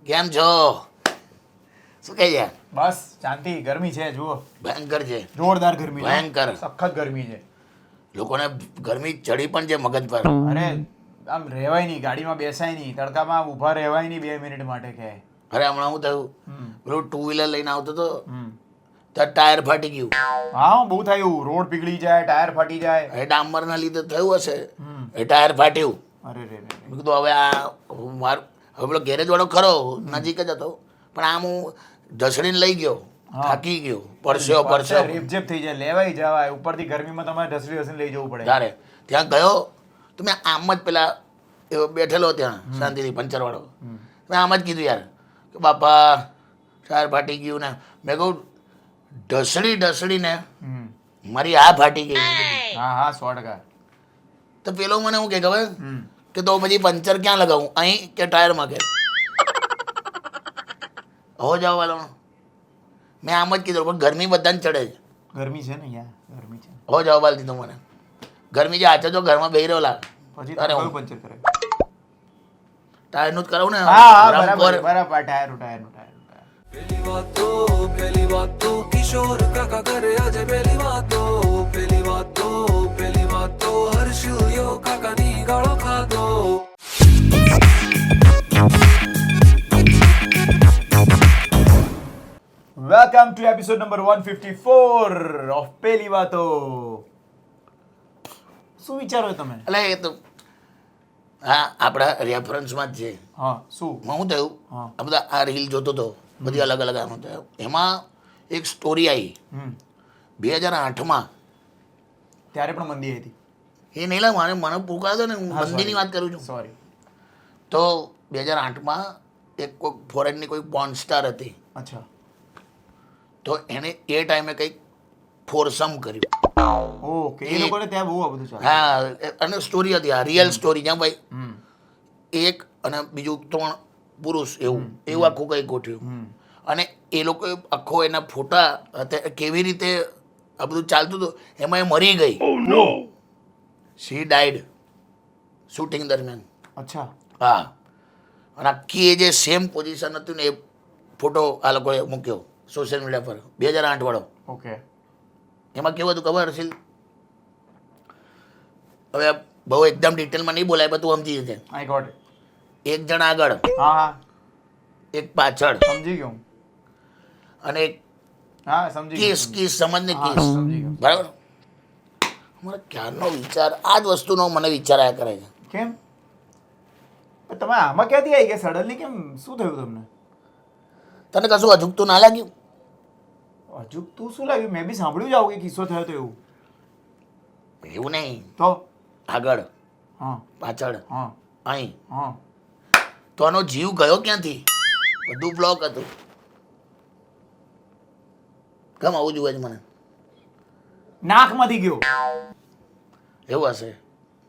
કેમ છો? શું કહે છે? બસ શાંતિ. ગરમી છે જુઓ, ભયંકર છે, જોરદાર ગરમી છે. ભયંકર. સખત ગરમી છે. લોકોને ગરમી ચડી પણ છે મગજ પર. અરે આમ રહેવાય નહીં, ગાડીમાં બેસાય નહીં, તડકામાં ઊભા રહેવાય નહીં 2 મિનિટ માટે કે. અરે હમણાં હું થયું, પેલું 2 વ્હીલર લઈને આવતો હતો હમ. ત્યાં ટાયર ફાટી ગયું. હા બહુ થાય એવું, રોડ પીગળી જાય, ટાયર ફાટી જાય. એ ડામરના લીધે થયું હશે, હમ. એ ટાયર ફાટ્યું. અરે રે રે. મેં કીધું હવે હવે પેલો ગેરેજ વાળો ખરો નજીક જ હતો, પણ આમ હું ઢસડીને લઈ ગયો, થાકી ગયો, પરસ્યો રેપઝેપ થઈ જાય, લેવાય જવાય, ઉપરથી ગરમીમાં તમારે ઢસડી ઢસડીને લઈ જવું પડે. ત્યારે ત્યાં ગયો તો મેં આમ જ પેલા એવો બેઠેલો ત્યાં શાંતિથી પંચરવાળો, મેં આમ જ કીધું યાર કે બાપા ટાયર ફાટી ગયું ને. મેં કહું ઢસડીને હમ. મારી આ ફાટી ગઈ. હા હા 100%. તો પેલો મને શું કે ખબર હમ. કે તો પછી પંચર ક્યાં લગાવું, અહીં કે ટાયરમાં? કે હો જાવ વાલો. મેં આમ જ કીધું પણ ગરમી બધાને ચડે છે. ગરમી છે ને યાર, ગરમી છે. હો જાવ વાલ દીધું મને. ગરમી જે આચે તો ઘરમાં બેહી રહ્યો લાગે. પછી અરે કયું હું પંચર કરે? ટાયરનું જ કરાવું ને. હા હા રામપુર. બરાબર. ટાયરનું. પેલી વાતો કિશોર કાકા કરે આજે પેલી વાતો હર્ષિયો કાકાની ગાળો ખાધો. Welcome to episode number 154 of પેલી વાતો. શું વિચારો તમે? એટલે એ તો હા આપણા રેફરન્સમાં જ છે. હા શું? હું થયું હા. આ બધા આ રીલ જોતો હતો, બધી અલગ અલગ આમ થયું. એમાં એક સ્ટોરી આવી હમ 2008માં. ત્યારે પણ મંદી હતી. એ નહીં લા, મને પૂછાતો ને, હું મંદીની વાત કરું છું. સોરી. તો 2008માં એક કોઈ ફોરેનની કોઈ પોર્ન સ્ટાર હતી, અચ્છા. તો એણે એ ટાઈમે કંઈક ફોરસમ કર્યું. ઓકે. એ લોકોને ત્યાં બહુ આ બધું ચાલે. હા, અને સ્ટોરી હતી, આ રિયલ સ્ટોરી. જ્યાં ભાઈ હમ એક અને બીજું 3 પુરુષ એવું આખું કંઈક ગોઠવ્યું. હમ અને એ લોકો આખો એના ફોટા હતા, કેવી રીતે આ બધું ચાલતું હતું. એમાં એ મરી ગઈ. શી ડાઈડ શૂટિંગ દરમિયાન. અચ્છા. હા, અને આખી એ જે સેમ પોઝિશન હતું ને, એ ફોટો આ લોકોએ મૂક્યો સોશિયલ મીડિયા પર, 2008 વાળો. ઓકે. એમાં કેવું હતું ખબર હર્ષિલ? હવે બહુ એકદમ ડિટેલમાં નહીં બોલાય, પણ તું સમજી જશે. I got it. એક જણ આગળ, હા હા એક પાછળ, સમજી ગયો હું. અને એક હા સમજી કિસ સમજ ને હા, કિસ. સમજી ગયો. બરાબર. મારે ક્યારનો વિચાર આ જ વસ્તુનો મને વિચાર આવ્યા કરે છે. કેમ પણ તમે આમાં ક્યાંથી આવી ગયા સડનલી? કેમ શું થયું તમને? તને કશું અજુકતું ના લાગ્યું? હજુ તું શું લાગ્યું? મેં બી સાંભળ્યું જાવ કે કિસ્સો થયો તો એવું. એવું નહીં, તો આગળ હા પાછળ હા અહીં. હા તો આનો જીવ ગયો ક્યાંથી? બધું બ્લોક હતું. કેમ આવું જોઈએ છે મને? નાકમાંથી ગયો. એવું હશે.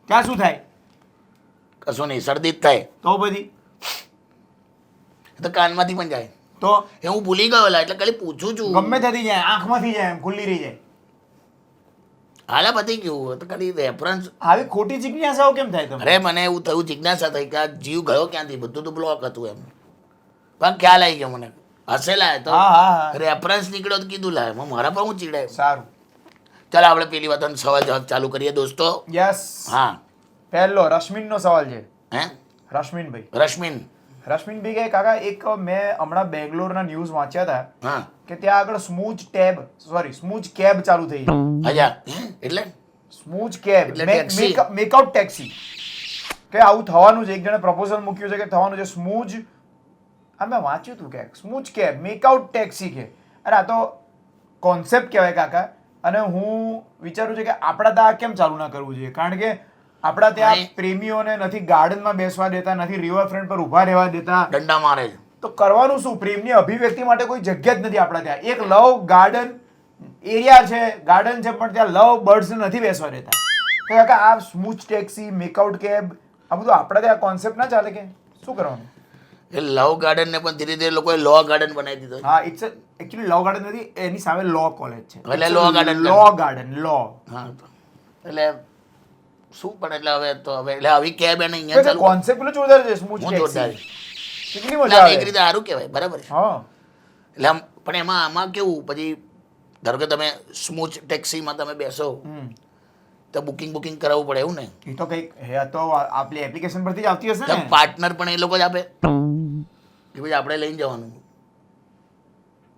ત્યાં શું થાય? કશું નહીં, શરદી જ થાય. તો પછી એ તો કાનમાંથી પણ જાય. તો એ હું ભૂલી ગયો લા, એટલે ખાલી પૂછું છું. ગમે ત્યાંથી જાય, આંખમાંથી જાય, એમ ખુલ્લી રહી જાય. હાલા પતી ગયું, તો ખાલી રેફરન્સ. આવી ખોટી જિજ્ઞાસાઓ કેમ થાય તમને? અરે મને એવું થયું, જિજ્ઞાસા થઈ કે આ જીવ ગયો ક્યાંથી, બધું તો બ્લોક હતું એમ. પણ ખ્યાલ આવી ગયો મને, હસેલા તો હા હા હા રેફરન્સ નીકળ્યો તો કીધું લાય, મારા પર હું ચીડાય. સારું. ચાલો આપણે પેલી વાત સવાલ જવાબ ચાલુ કરીએ દોસ્તો. યસ. હા. પહેલો રશ્મિનનો સવાલ છે. હે રશ્મિનભાઈ. રશ્મિન. કે કાકા એક મેં હમણાં બેંગ્લોરના ન્યૂઝ વાંચ્યા હતા હા કે ત્યાં આગળ સ્મૂચ કેબ ચાલુ થઈ છે. અજા એટલે સ્મૂચ કેબ એટલે taxi. મેકઆઉટ ટેક્સી. કે આવું થવાનું છે. એક જણે પ્રપોઝલ મૂક્યું છે કે થવાનું છે સ્મૂચ. આ મેં વાંચ્યું હતું કે સ્મૂચ કેબ મેકઆઉટ ટેક્સી કે. અરે આ તો કોન્સેપ્ટ કહેવાય કાકા. અને હું વિચારું છું કે આપણા ત્યાં કેમ ચાલુ ના કરવું જોઈએ? કારણ કે આપણા ત્યાં પ્રેમીઓને નથી ગાર્ડનમાં બેસવા દેતા, નથી રિવરફ્રન્ટ પર ઊભા રહેવા દેતા. દંડા મારે છે. તો કરવાનું શું? પ્રેમની અભિવ્યક્તિ માટે કોઈ જગ્યા જ નથી આપણા ત્યાં. એક લવ ગાર્ડન એરિયા છે, ગાર્ડન છે, પણ ત્યાં લવ બર્ડ્સ નથી બેસવા દેતા. તો કાકા આ સ્મૂચ ટેક્સી, મેકઆઉટ કેબ, આ બધું આપણા ત્યાં કોન્સેપ્ટ ના ચાલે કે શું કરવાનું? એ લવ ગાર્ડન ને પણ ધીરે ધીરે લોકોએ લો ગાર્ડન બનાવી દીધો. હા, ઇટ્સ એકચ્યુઅલી લવ ગાર્ડન નથી, એની સામે લો કોલેજ છે. એટલે law garden. લો. હા, તો એટલે શું પણ એટલે હવે તો હવે એટલે આવી કેબ એને અહીંયા ચાલુ. કોન્સેપ્ટ પેલો જોરદાર છે સ્મૂચ હું ટેક્સી. જોરદાર. કેટલી મજા ના, આવે. એક રીતે સારું કહેવાય, બરાબર છે. હા એટલે પણ આમાં કેવું, પછી ધારો કે તમે સ્મૂચ ટેક્સીમાં તમે બેસો હમ. તો બુકિંગ કરાવવું પડે એવું ને, એ તો કંઈક હે તો આપણી એપ્લિકેશન પરથી જ આવતી હશે ને. પાર્ટનર પણ એ લોકો જ આપે કે પછી આપણે લઈને જવાનું.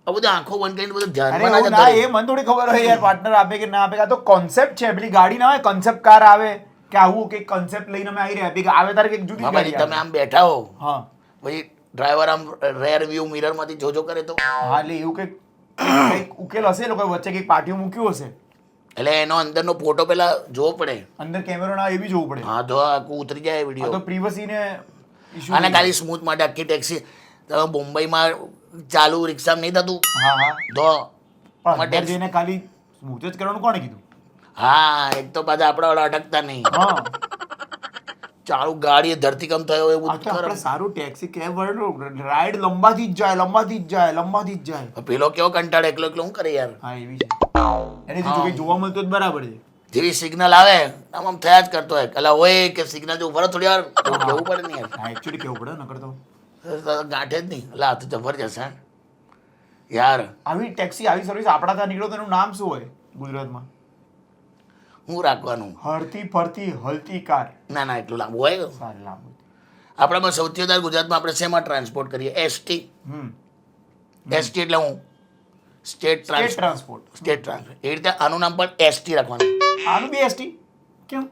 આ બધું આંખો બંધ કરીને બધું અરે ધ્યાનમાં એવું ના ના, જતો એ મને થોડી ખબર હોય યાર પાર્ટનર આપે કે ના આપે. આ તો કોન્સેપ્ટ છે, પેલી ગાડી ના હોય કન્સેપ્ટ કાર આવે કે આવું કંઈક કન્સેપ્ટ લઈને અમે આવી રહ્યા કે આવે તારે કંઈક જુદી જ બાબાજી ગાડી તમે આવે. આમ બેઠા હો, હા પછી ડ્રાઈવર આમ રેર વ્યૂ મિરરમાંથી જોજો કરે તો, હા એટલે એવું કંઈક ઉકેલ હશે, એ લોકો વચ્ચે કંઈક પાટિયું મૂક્યું હશે, એટલે એનો અંદરનો ફોટો પેલા જોવો પડે. અંદર કેમેરો ના એ બી જોવું પડે. હા તો આખું ઉતરી જાય આ તો વિડીયો. પ્રિવસી ને ઇશ્યુ. અને ખાલી સ્મૂથ માટે આખી ટેક્સી, તમે મુંબઈમાં ચાલુ રિક્ષામાં નહીં થતું હા હા તો પણ એમાં અંદર ટેક્સી, જઈને ખાલી સ્મૂથ જ કરવાનું કોણે કીધું. હા એક તો પાછા આપણે ઓલા અટકતા નહીં, હા ચાલુ ગાડી ધરતીકંપ થયો એવું આ તો બધું આપણે કરે. સારું ટેક્સી કેબ વાળું રાઈડ લંબાથી જ જાય. પેલો કેવો કંટાળે, એકલો એકલો શું કરે યાર. હા એવી છે. એને જો કંઈ જોવા મળતું હોય તો બરાબર છે. જેવી સિગ્નલ આવે આમ આમ થયા જ કરતો હોય, એટલે હોય કે સિગ્નલ જો ઉભા રહો થોડી વાર એવું કેવું પડે ને યાર. હા એકચ્યુઅલી કેવું પડે નકર તો ગાંઠે જ નહીં, એટલે આ તો જબરજસ્ત હે યાર. આવી ટેક્સી આવી સર્વિસ આપણા ત્યાં નીકળો તો એનું નામ શું હોય ગુજરાતમાં? હું રાખવાનું? હરતી ફરતી હલતી કાર. ના ના એટલું લાંબુ હોય. સારી લાંબુ. આપણામાં સૌથી વધારે ગુજરાતમાં આપણે શેમાં ટ્રાન્સપોર્ટ કરીએ? એસટી. એસટી એટલે હું સ્ટેટ ટ્રાન્સપોર્ટ. State transport. એ રીતે આનું નામ પણ એસટી રાખવાનું, આનું બી એસટી કેમ?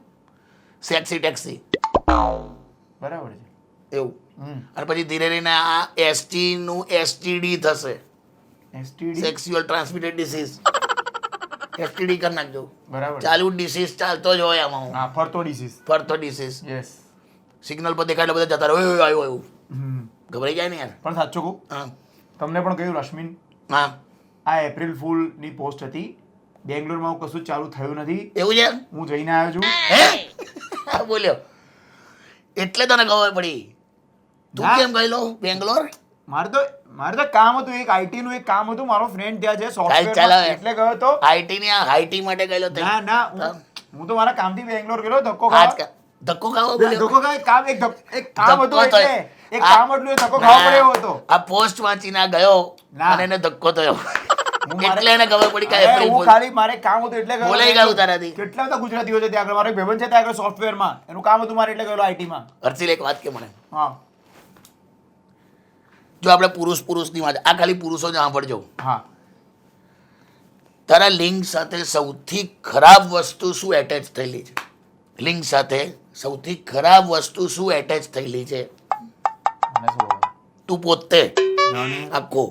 સેક્સી ટેક્સી બરાબર છે. એવું. અને પછી ધીરે ધીરે આ એસટી નું એસટીડી થશે, STD sexual transmitted disease. STD કરી નાખજો. બરાબર. ચાલુ ડિસીઝ ચાલતો જ હોય આમાં, હા ફરતો ડિસીઝ. ફરતો ડિસીઝ. યસ. સિગ્નલ પર દેખાય એટલે બધા જતા રહે, ઓય આવ્યો એવું ગભરાઈ જાય ને યાર. પણ સાચું કહું હા તમને પણ કહ્યું રશ્મિન, હા આ એપ્રિલ ફૂલ ની પોસ્ટ હતી. બેંગ્લોરમાં હું કશું જ ચાલુ થયું નથી. એવું છે. હું જઈને આવ્યો છું. હે બોલ્યો એટલે તને ખબર પડી. તું ના. કેમ ગયેલો બેંગ્લોર? મારે તો કામ હતું, એક આઈટી નું એક કામ હતું. મારો ફ્રેન્ડ ત્યાં છે ચાલ ચાલ સોફ્ટવેર, હવે. એટલે ગયો તો. આઈટી ની આઈટી માટે ગયેલો તે? ના ના હું તો મારા કામથી બેંગ્લોર ગયો ધક્કો આજ ખાવા. ધક્કો ખાવા બોલ્યો? ધક્કો ખાવા કામ એક કામ હતું ધક્કો એટલે થયો. એક કામ હતું એ ધક્કો ખાવા પડ્યો હતો. આ પોસ્ટ વાંચીને આ ગયો ના. અને એને ધક્કો થયો હું મારે- એટલે એને ખબર પડી કે અરે, એપ્રિલ હું ફૂલ. ખાલી મારે કામ હતું એટલે ગયો. બોલાઈ ગયું તારાથી. કેટલા બધા ગુજરાતીઓ છે ત્યાં આગળ. મારો એક ભાઈબંધ છે ત્યાં આગળ સોફ્ટવેરમાં, એનું કામ હતું મારે એટલે ગયેલો આઈટીમાં. હર્ષિલ એક વાત કે મને, હા જો આપણે પુરુષની વાત, આ ખાલી પુરુષો જ સાંભળજો. હા તારા લિંગ સાથે સૌથી ખરાબ વસ્તુ શું એટેચ થયેલી છે? લિંગ સાથે સૌથી ખરાબ વસ્તુ શું એટેચ થયેલી છે? મને શું ખબર? તું પોતે જાણે આખો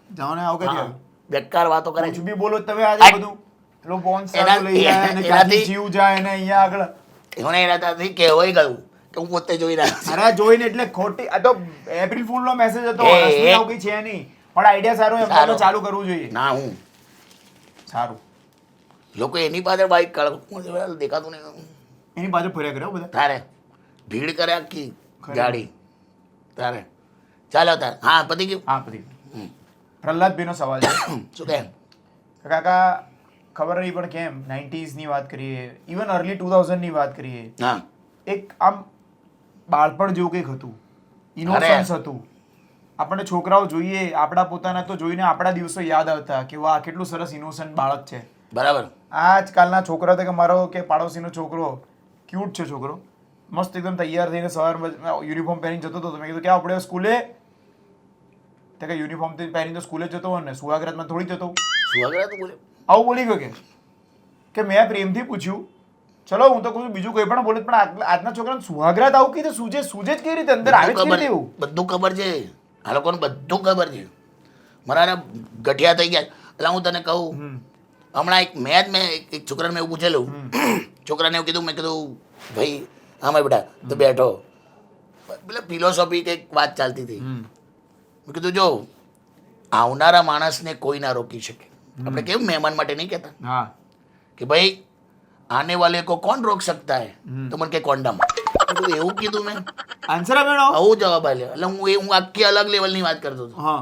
જાણે આવું કરી આવ્યું. બેકાર વાતો કરે કુછ છે. બી બોલો તમે આજે બધું પેલો બોન્સ એના- લઈ જાય અને એનાથી- ક્યાંથી જીવ જાય ને અહીંયા આગળ. એમને એના ત્યાંથી કહેવાય ગયું કે હું પોતે જોઈ રહ્યા છું. અરે જોઈને એટલે ખોટી, આ તો એપ્રિલ ફૂલ નો મેસેજ હતો. એ, રશ્મિ એ. આવું કંઈ છે નહીં, પણ આઈડિયા સારો એમ સારો. તો ચાલુ કરવું જોઈએ. ના હું સારું. લોકો એની પાછળ બાઈક કાઢ દેખાતું નહીં. એની બાજુ ફર્યા કર્યા બધા. તારે ભીડ કરે આખી ખરેખર. ગાડી તારે. ચાલો તારે. હા પતી ગયું. હા પછી પ્રહલાદભાઈનો સવાલ છે. શું કહે? કાકા ખબર નહીં પણ કેમ 90s ની વાત કરીએ, ઇવન અર્લી 2000 ની વાત કરીએ, હા એક આમ બાળપણ જેવું કંઈક હતું, ઇનોસન્સ હતું. આપણને છોકરાઓ જોઈએ, આપણા પોતાના તો જોઈને આપણા દિવસો યાદ આવતા કે વાહ કેટલું સરસ ઇનોસન્ટ બાળક છે. બરાબર. આજકાલના છોકરા તો કે મારો કે પાડોશીનો છોકરો ક્યુટ છે છોકરો, મસ્ત એકદમ તૈયાર થઈને સવારમાં યુનિફોર્મ પહેરીને જતો હતો. તો મેં કીધું ક્યાં આપણે સ્કૂલે? તો કે યુનિફોર્મ પહેરીને તો સ્કૂલે જતો હોય ને, સુહાગરાતમાં થોડી જતો. સુહાગરા તું બોલે? આવું બોલી ગયો કે મેં પ્રેમથી પૂછ્યું, ચલો હું તો કહું બીજું કોઈ પણ બોલે, પણ આજના છોકરાને સુહાગરાત આવું કીધું, સૂજે જ કેવી રીતે અંદર આવે જ કેવી રીતે એવું? બધું ખબર છે આ લોકોને, બધું ખબર છે. મારા ગઠિયા થઈ ગયા. એટલે હું તને કહું, હમણાં એક છોકરાને મેં એવું પૂછેલું, છોકરાને એવું કીધું, મેં કીધું ભાઈ આમાં બેટા તો બેઠો, એટલે ફિલોસોફી કંઈક વાત ચાલતી હતી. મેં કીધું જો આવનારા માણસને કોઈ ના રોકી શકે. આપણે કેવું મહેમાન માટે નહીં કહેતા હા કે ભાઈ આને વાલે કો કોણ રોક सकता है? તો મને કે કોન્ડમ. એવું કીધું મેં. આન્સર આપ્યો. આવું જવાબ આપ્યો. એટલે હું આખી અલગ લેવલની વાત કરતો હતો. હા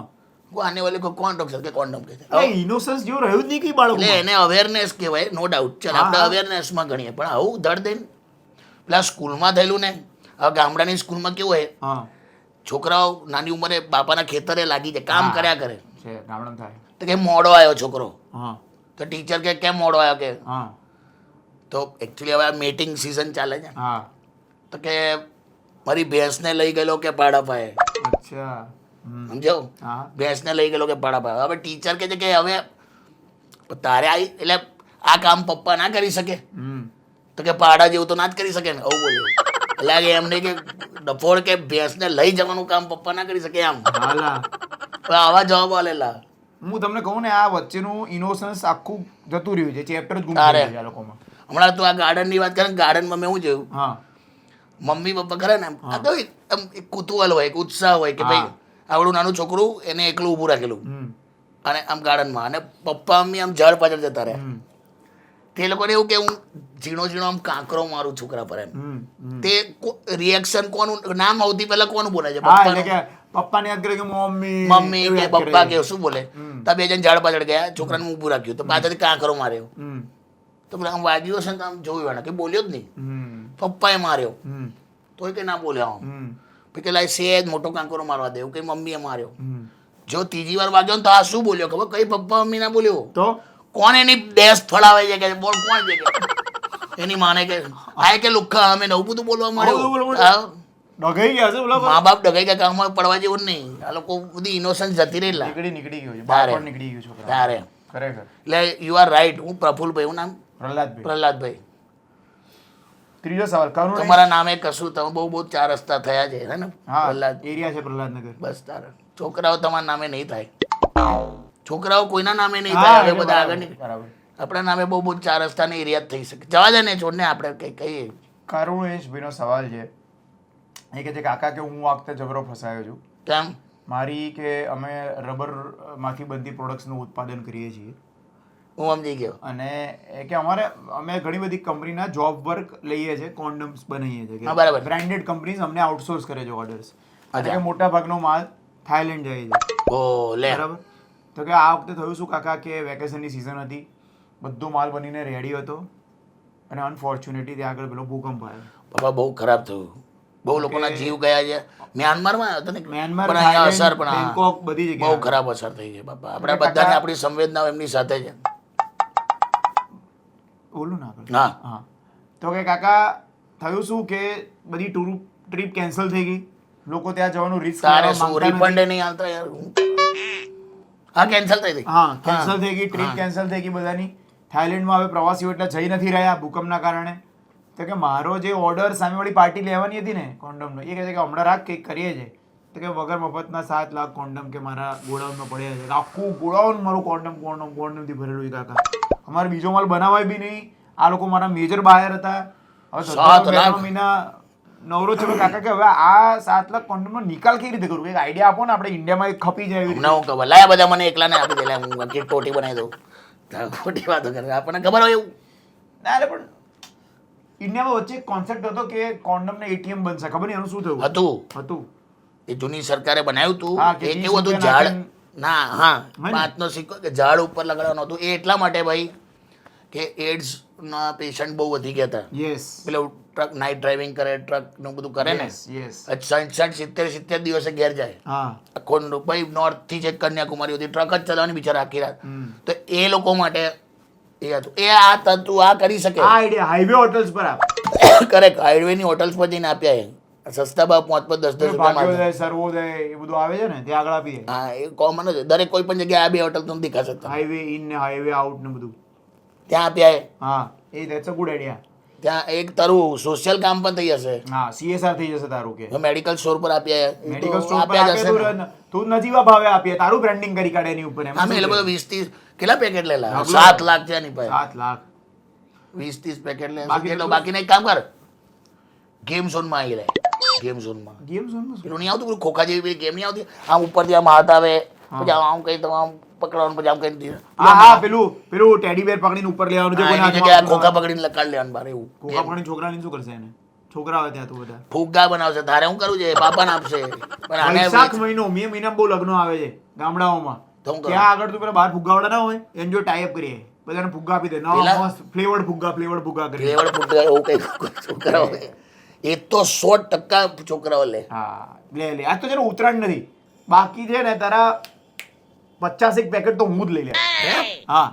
આને વાલે કો કોણ રોક सकता? કોન્ડમ કહે છે. એ ઇનોસન્સ જેવું રહ્યું જ નહીં કઈ બાળકો. એટલે એને અવેરનેસ કહેવાય, નો ડાઉટ. ચાલ આપણે અવેરનેસમાં ગણીએ, પણ આવું ધડ દઈને પેલા સ્કૂલમાં થયેલું ને, હવે ગામડાની સ્કૂલમાં કેવું હોય, હા છોકરાઓ નાની ઉંમરે બાપાના ખેતરે લાગી જાય, કામ હા. કર્યા કરે. છે ગામડામાં થાય. તો કે મોડો આવ્યો છોકરો, હા તો ટીચર કે કેમ મોડો આવ્યો કે હા તો એકચ્યુઅલી હવે મીટિંગ સિઝન ચાલે છે, હા તો કે મારી ભેંસને લઈ ગયેલો કે પાડા પાયે, અચ્છા સમજો, હા ભેંસને લઈ ગયેલો કે પાડા પાયે. હવે ટીચર કહે છે કે હવે તારે આવી એટલે આ કામ પપ્પા ના કરી શકે, તો કે પાડા જેવું તો ના જ કરી શકે ને, આવું બોલ્યું. એટલે કે એમને કે ડફોડ કે ભેંસને લઈ જવાનું કામ પપ્પા ના કરી શકે એમ. હાલા હવે આવા જવાબ આલેલા. હું તમને કહું ને, આ વચ્ચેનું ઇનોસન્સ આખું જતું રહ્યું છે, ચેપ્ટર જ ગુમ તારે. થઈ ગયું છે આ લોકોમાં. હમણાં તું આ ગાર્ડનની વાત કરે ને, ગાર્ડનમાં મેં શું જોયું, હા મમ્મી પપ્પા ખરા ને આ તો આમ એક કુતૂહલ હોય, એક ઉત્સાહ હોય કે ભાઈ આવડું નાનું છોકરું એને એકલું ઊભું રાખેલું અને આમ ગાર્ડનમાં, અને પપ્પા મમ્મી આમ ઝાડ પાછળ જતા રહ્યા. તે લોકોને એવું કે હું ઝીણો ઝીણો આમ કાંકરો મારું છોકરા પર એમ. તે રિએક્શન કોનું, નામ સૌથી પહેલા કોનું બોલે છે, હા એટલે પપ્પાનું. કે પપ્પાને યાદ કરે કે મમ્મી મમ્મી એવું કે યાદ કરે પપ્પા છે. કે શું બોલે, તો બે જણ ઝાડ પાછળ ગયા, છોકરાને ઊભું રાખ્યું, તો પાછળથી કાંકરો માર્યો. તો પેલા આમ વાગ્યો છે ને તો આમ જોયું એને, કે બોલ્યો જ નહીં. પપ્પાએ માર્યો તોય કે ના બોલ્યો આમ. પછી કે લાય સેજ મોટો કાંકરો મારવા દે, એવું કે મમ્મીએ માર્યો. જો ત્રીજી વાર વાગ્યો ને તો આ શું બોલ્યો ખબર, કઈ પપ્પા મમ્મી ના બોલ્યો, તો કોણ એની ડેસ ફળાવે છે કે બોલ કોણ છે કે એની માને કે આ કે લુખ્ખા અમે નવું બધું બોલવા નવું બધું બોલવા મળ્યું. ડગાઈ ગયા છે બોલા મા બાપ ડગાઈ ગયા, કામમાં પડવા જેવું જ નહીં. આ લોકો બધી ઇનોસન્સ જતી રહેલા નીકળી ગયું છે, તારે. બાળપણ નીકળી ગયું છોકરા તારે. ખરેખર. એટલે યુ આર રાઈટ. હું પ્રફુલભાઈ, હું નામ પ્રહલાદભાઈ. પ્રહલાદભાઈ. ત્રીજો સવાલ કરુણ. તમારા નામે કશું તમે બહુ બહુ 4 રસ્તા થયા છે હે ને હા પ્રહલાદ. એરિયા છે પ્રહલાદનગર. બસ તારે છોકરાઓ તમારા નામે નહીં થાય, છોકરાઓ કોઈના નામે નહીં હા, થાય. હવે એટલે બધા આગળ બરાબર, નહીં, બરાબર. આપણા નામે બહુ બહુ 4 રસ્તાને એરિયા જ થઈ શકે. જવા દે ને, છોડને, આપણે કઈ કહીએ. કરુણેશભાઈનો સવાલ છે, એ કહે છે કાકા કે હું આ વખતે જબરો ફસાયો છું. કેમ? મારી કે અમે રબરમાંથી બનતી પ્રોડક્ટ્સનું ઉત્પાદન કરીએ છીએ હું સમજી ગયો. અને એ કે અમે ઘણી બધી કંપનીના જોબ વર્ક લઈએ છીએ, કોન્ડમ્સ બનાવીએ હા, બરાબર. છીએ, બ્રાન્ડેડ કંપનીઝ અમને આઉટસોર્સ કરે છે ઓર્ડર્સ. અચ્છા. એટલે કે મોટા ભાગનો માલ થાઈલેન્ડ જાય છે. ઓ લે. બરાબર. તો કે આ વખતે થયું શું કાકા કે વેકેશનની સિઝન હતી, બધો માલ બનીને રેડી હતો અને અનફોર્ચ્યુનેટલી ત્યાં આગળ પેલો ભૂકંપ આવ્યો. બાબા બહુ ખરાબ થયું, બહુ લોકોના જીવ ગયા છે. મ્યાનમારમાં આવ્યો હતો ને, મ્યાનમાર, પણ અહીંયા થાઈલેન્ડ, અસર પણ બેંકોક, બધી જગ્યાએ બહુ ખરાબ અસર થઈ છે બાપા. આપણે એટલે બધાને કાકા- આપણી સંવેદનાઓ એમની સાથે છે. બોલું ના આગળ. હા. હા તો કે કાકા થયું શું કે બધી ટ્રીપ કેન્સલ થઈ ગઈ, લોકો ત્યાં જવાનું રિસ્ક તારે શું રિફંડ નહીં આવતા યાર? હા, કેન્સલ થઈ ગઈ. હા કેન્સલ થઈ ગઈ, ટ્રીપ હા. કેન્સલ થઈ ગઈ બધાની. થાઈલેન્ડમાં હવે પ્રવાસીઓ એટલે જઈ નથી રહ્યા ભૂકંપના કારણે. તો કે મારો જે ઓર્ડર સામેવાળી પાર્ટી લેવાની હતી ને કોન્ડમનો, એ કહે છે કે હમણાં રાખ કંઈક કરીએ છે. તો કે વગર મફતના 7 લાખ કોન્ડમ કે મારા ગોડાઉનમાં પડ્યા છે. આખું ગોડાઉન મારું કોન્ડમથી ભરેલું છે કાકા. અમારે બીજો માલ બનાવાય બી નહીં. આ લોકો મારા મેજર બાયર હતા. હવે 7 લાખ? 2 મહિના નવરો છે કાકા કે હવે આ 7 લાખ કોન્ડમનો નિકાલ કેવી રીતે કરું? એક આઈડિયા આપો ને, આપણે ઇન્ડિયામાં એક ખપી જાય એવી રીતે. હમણાં હું ખબર લાયા બધા મને એકલાને આપી દે, લે હું કે ટોટી બનાવી દઉં. તો ખોટી વાતો કરે, આપણને ખબર હોય એવું. ના અરે પણ ઇન્ડિયામાં વચ્ચે એક કોન્સેપ્ટ હતો કે કોન્ડમ ને એટીએમ બનશે, ખબર નહીં એનું શું થયું હતું એ જૂની સરકારે બનાવ્યું હા, હતું. કે એ 20 કેવું હતું, રૂપિયા ઝાડ ના, હા, હોય ને? 5નો સિક્કો કે ઝાડ ઉપર લગાડવાનું હતું. એ એટલા માટે ભાઈ કે એડ્સ ના પેશન્ટ બહુ વધી ગયા હતા. યસ પેલું ટ્રક નાઇટ ડ્રાઇવિંગ કરે, ટ્રક નું બધું કરે ને, યસ 60-70 દિવસે ઘેર જાય. હા આખો ભાઈ નોર્થ થી છે કન્યાકુમારી સુધી ટ્રક જ ચલાવવાની બિચારા આખી રાત. તો એ લોકો માટે એ હતું. એ આ તું આ કરી શકે. આ આઈડિયા હાઈવે હોટલ્સ પર આપ કરેક્ટ. હાઈવે ની હોટલ્સ પર જઈને આપ્યા એ સસ્તા ભાવ 5-10 રૂપિયા માં. ભાગ્યોદય સર્વોદય એ બધું આવે છે ને ત્યાં આગળ આપી દે. હા, એ કોમન જ. દરેક કોઈ પણ જગ્યાએ આ 2 હોટલ તમને દેખાશે તમને. હાઈવે ઇન ને હાઈવે આઉટ ને બધું ત્યાં આપ્યા એ. હા એ ધેટ્સ અ ગુડ આઈડિયા. ત્યાં એક તારું સોશિયલ કામ પણ થઈ જશે. હા CSR થઈ જશે તારું કે મેડિકલ સ્ટોર પર આપ્યા એ. એ તો મેડિકલ સ્ટોર પર આપ્યા જ આપે હશે ને. તું નજીવા ભાવે આપીએ, તારું બ્રાન્ડિંગ કરી કાઢે એની ઉપર. એમાં આમે એ શું લોકો છે? 20-30 કેટલા પેકેટ લેલા? ઢગલો. 7 લાખ છે એની પાસે. 7 લાખ 20-30 પેકેટ લે. બાકી કેટલો? તો- બાકીને એક કામ કર, ગેમ ઝોનમાં આવી રહે. ગેમ ઝોનમાં ગેમ ઝોનમાં પેલું નહીં આવતું, પેલું ખોખા જેવી પેલી ગેમ નહીં આવતી, આમ ઉપરથી આમ હાથ આવે, પછી આમ કઈ તો આમ પકડવાનું, પછી આમ કઈ હા હા પેલું ટેડી બેર પકડીને ઉપર લેવાનું છે કોઈના એની જગ્યાએ હાથમાં. ખોખા પકડીને લકાડ લેવાનું બાર એવું. ખોખા પકડીને છોકરાને શું કરશે એને? છોકરા આવે ત્યાં તો બધા ફુગ્ગા બનાવશે, તારે હું કરવું છે? બાપાને આપશે. પણ આને વૈશાખ મહિનો મે મહિનામાં બહુ લગ્નો આવે છે ગામડાઓમાં. તો હું કરું? ત્યાં આગળ તું પેલા બહાર ફુગ્ગાવાળા ના હોય એને જો ટાઈપ કરીએ, બધાને ફુગ્ગા આપી દે. નવા પેલા- મસ્ત ફ્લેવર્ડ ફુગ્ગા કરીએ. ફ્લેવર ફુગ્ગા એવું કઈ છોકરાઓ લે. એ તો 100% છોકરાઓ લે. હા લે આજ તો છે ને ઉત્તરાયણ નથી, બાકી છે ને તારા 50 પેકેટ તો હું જ લઈ લે. હા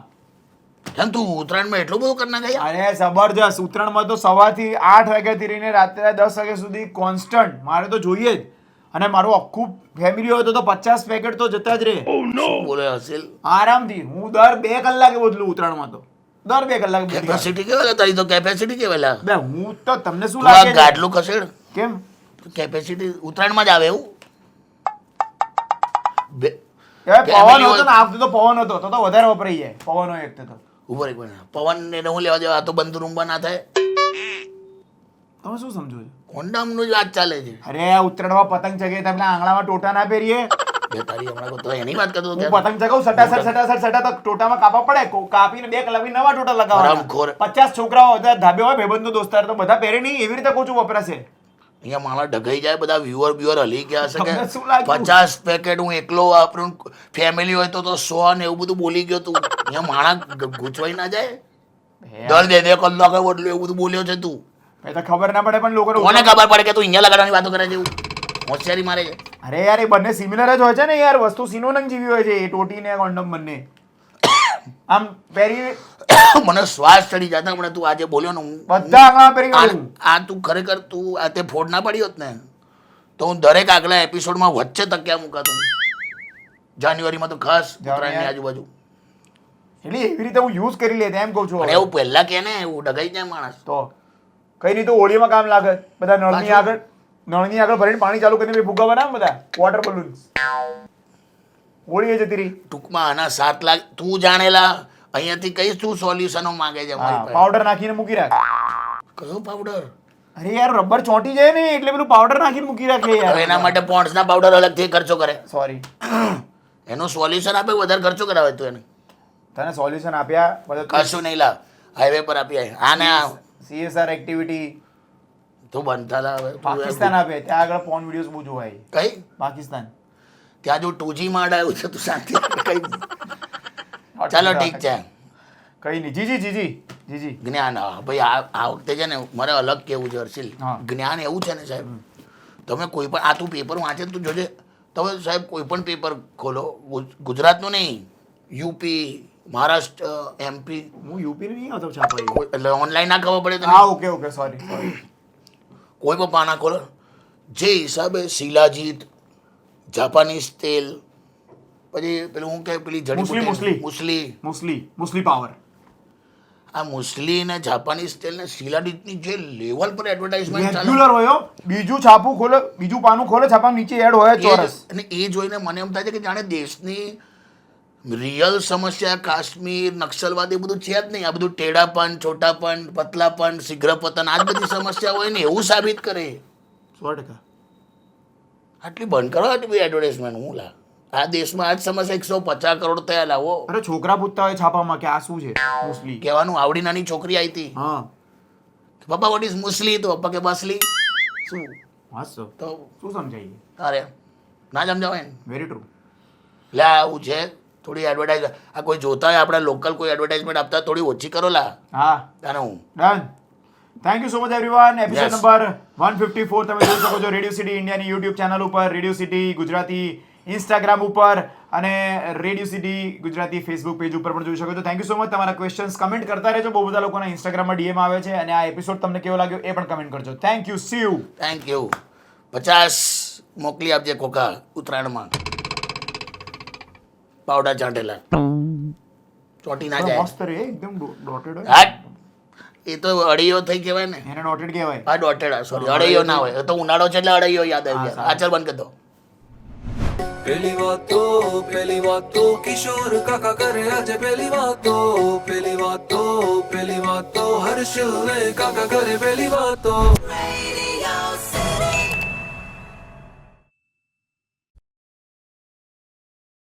કેમ તું ઉત્તરાયણમાં એટલું બધું કરી નાખે યાર? અરે જબરજસ્ત. ઉત્તરાયણમાં તો સવારથી 8 વાગ્યાથી લઈને રાત્રે 10 વાગ્યા સુધી કોન્સ્ટન્ટ મારે તો જોઈએ જ. અને મારું આખું ફેમિલી હોય તો 50 પેકેટ તો જતા જ રહે શું બોલે હસીલ? આરામથી. હું દર 2 કલાકે બદલું ઉત્તરાયણમાં તો, દર 2 કલાકે બદલી. કેપેસિટી કેવાય તારી? તો કેપેસિટી કેવાય? બે હું તો તમને શું તું આ લાગે છે? ગાડલું ખસેડ. કેમ? કેપેસિટી ઉત્તરાયણમાં જ આવે એવું? એ family પવન હોય- હતો ને, આ વખતે તો પવન હતો તો વધારે વપરાઈ જાય. પવન હોય એક તો. ઉપર એક મિનિટ. પવન એને હું લેવા દેવા? આ તો બંધ રૂમમાં ના થાય. તમે શું સમજો છો? કોન્ડમનું જ વાત ચાલે છે. અરે આ ઉત્તરાયણમાં પતંગ ચગે તમે આંગળામાં ટોટા ના પહેરીએ. બે તારી હમણાં તો એની વાત કરતો હું હતો. પતંગ ચગાવું સટા તો ટોટામાં કાપા પડે. કાપીને 2 કલાક નવા ટોટા લગાવવાના. હરામખોર. 50 છોકરાઓ હતા, ધાબે હોય ભાઈબંધો દોસ્તાર તો બધા પહેરે નહીં. એવી રીતે કોચું વપરાશે. અહીંયા માણસ ડઘાઈ જાય, બધા વ્યુઅર હલી ગયા હશે તમને કે શું લાગ્યું? 50 પેકેટ હું એકલો વાપરું, ફેમિલી હોય તો 100 ને એવું બધું બોલી ગયો તું. અહીંયા માણસ ગૂંચવાઈ ના જાય? દર 2 કલાકે બદલું એવું બધું બોલ્યો છે તું. એ તો ખબર ના પડે પણ લોકોને કોને ખબર પડે કે તું અહીંયા લગાડવાની વાતો કરે છે? એવું હોશિયારી મારે છે. અરે યાર એ બંને સિમિલર જ હોય છે ને યાર. વસ્તુ સિનોનિમ જેવી હોય છે એ ટોટી ને કોન્ડમ બંને. આમ પહેરી મને શ્વાસ ચડી જતા હમણાં તું આજે બોલ્યો ને હું બધા આંગળા પહેરી કાઢું. આ તું ખરેખર તું આ તે ફોડ ના પડી હોત ને તો હું દરેક આગલા એપિસોડમાં વચ્ચે તક્યા મુકાતું. જાન્યુઆરીમાં તો ખાસ ઉત્તરાયણની આજુબાજુ. એટલે એવી રીતે હું યુઝ કરી લે એમ કહું છું. પણ એવું પહેલા કે ને એવું ડગાઈ જાય માણસ. તો કઈ નહીં તો હોળીમાં કામ લાગે. બધા નળની આગળ ભરીને પાણી ચાલુ કરીને ફુગ્ગા બનાવે બધા વોટર બલૂન્સ. હોળી જતી રહી. ટૂંકમાં આના 7 લાખ તું જાણેલા અહીંયાથી કઈ શું સોલ્યુશનો માંગે છે મારી પાસે? પાવડર નાખીને મૂકી રાખ. કયો પાવડર? અરે યાર રબર ચોંટી જાય ને એટલે પેલું પાવડર નાખીને મૂકી રાખે હવે યાર. એના માટે પોન્ડ્સના પાવડર અલગથી ખર્ચો કરે. સોરી, એનું સોલ્યુશન આપે વધારે ખર્ચો કરાવે તું એને. તને સોલ્યુશન આપ્યા બધા કશું નહીં લાવ, હાઈવે પર આપી આય. આને આ CSR એક્ટિવિટી તું બનતા લા હવે. પાકિસ્તાન આપે. ત્યાં આગળ પોર્ન વિડિયોઝ બહુ જોવાય. કઈ પાકિસ્તાન. ત્યાં જો 2G માં આવ્યું છે તું શાંતિ કઈ. ચાલો ઠીક છે. કઈ નહીં. જીજી જ્ઞાન ભાઈ આ વખતે છે ને મારે અલગ કેવું છે હર્ષિલ. હા. જ્ઞાન એવું છે ને સાહેબ, તમે કોઈ પણ આ તું પેપર વાંચે તું જોજે. તમે સાહેબ કોઈ પણ પેપર ખોલો, ગુજરાતનું નહીં, યુપી, મહારાષ્ટ્ર, MP, હું યુપી નહીં આવતો છાપા. એટલે ઓનલાઈન ના ખબર પડે હા તને. Okay sorry. કોઈ પણ પાના ખોલો, જે હિસાબે શિલાજીત, જાપાનીઝ તેલ, પછી પેલું હું કે પેલી મુસ્લી પાવર. આ મુસ્લી ને જાપાનીઝ તેલ ને શિલાજીતની જે લેવલ પર એડવર્ટાઇઝમેન્ટ ચાલે રેગ્યુલર હોય. બીજું છાપું ખોલો, બીજું પાનું ખોલો, છાપામાં નીચે એડ હોય ચોરસ. અને એ જોઈને મને એમ થાય છે કે જાણે દેશની રિયલ સમસ્યા કાશ્મીર, નક્સલવાદ એ બધું છે જ નહીં. આ બધું ટેડાપન, છોટાપન, પતલાપન, શીઘ્રપતન આ જ બધી સમસ્યા હોય ને એવું સાબિત કરે. 100%. આટલી બંધ કરો આટલી એડવર્ટાઇઝમેન્ટ. હું લા આ દેશમાં આજ સમસ્યા 150 કરોડ થયા લાવો. અરે છોકરા પૂછતા હોય છાપામાં કે આ શું છે મુસ્લી. કહેવાનું આવડી નાની છોકરી આવી હતી, હા પપ્પા વોટ ઇઝ મુસ્લી? તો પપ્પા કે બસલી. શું હાસો તો શું સમજાય? અરે ના સમજાવે ને. Very true. લા આવું છે થોડી એડવર્ટાઇઝ. આ કોઈ જોતા હોય આપણા લોકલ કોઈ એડવર્ટાઇઝમેન્ટ આપતા થોડી ઓછી કરો લા. હા તાને હું done. Thank you so much everyone. Episode Yes. Number 154 તમે જોઈ શકો છો રેડિયો સિટી ઇન્ડિયાની યુટ્યુબ ચેનલ ઉપર, રેડિયો સિટી ગુજરાતી ઇન્સ્ટાગ્રામ ઉપર અને radio city Gujarati Facebook page ઉપર પણ જોઈ શકો છો. Thank you so much. તમારા ક્વેશ્ચન્સ કમેન્ટ કરતા રહેજો. બહુ બધા લોકોના ઇન્સ્ટાગ્રામમાં DM આવે છે અને આ એપિસોડ તમને કેવો લાગ્યો એ પણ કમેન્ટ કરજો. Thank you. C you. Thank you. 50 મોકલી આપજે કોકા ઉત્તરાયણમાં. પાવડા ચાંટેલા ચોટી ના જાય. મસ્ત રે એકદમ ડોટેડ હોય. હાટ એ તો અળૈયો થઈ કહેવાય ને. એને ડોટેડ કહેવાય. હા ડોટેડા સોરી, અળૈયો ના હોય. એ તો ઉનાળો છે એટલે અળૈયો યાદ આવી ગયા. આ ચાલ બંધ કરી દો. પેલી વાતો કિશોર કાકા કરે આજે પેલી વાતો હર્ષ ને કાકા કરે પેલી વાતો.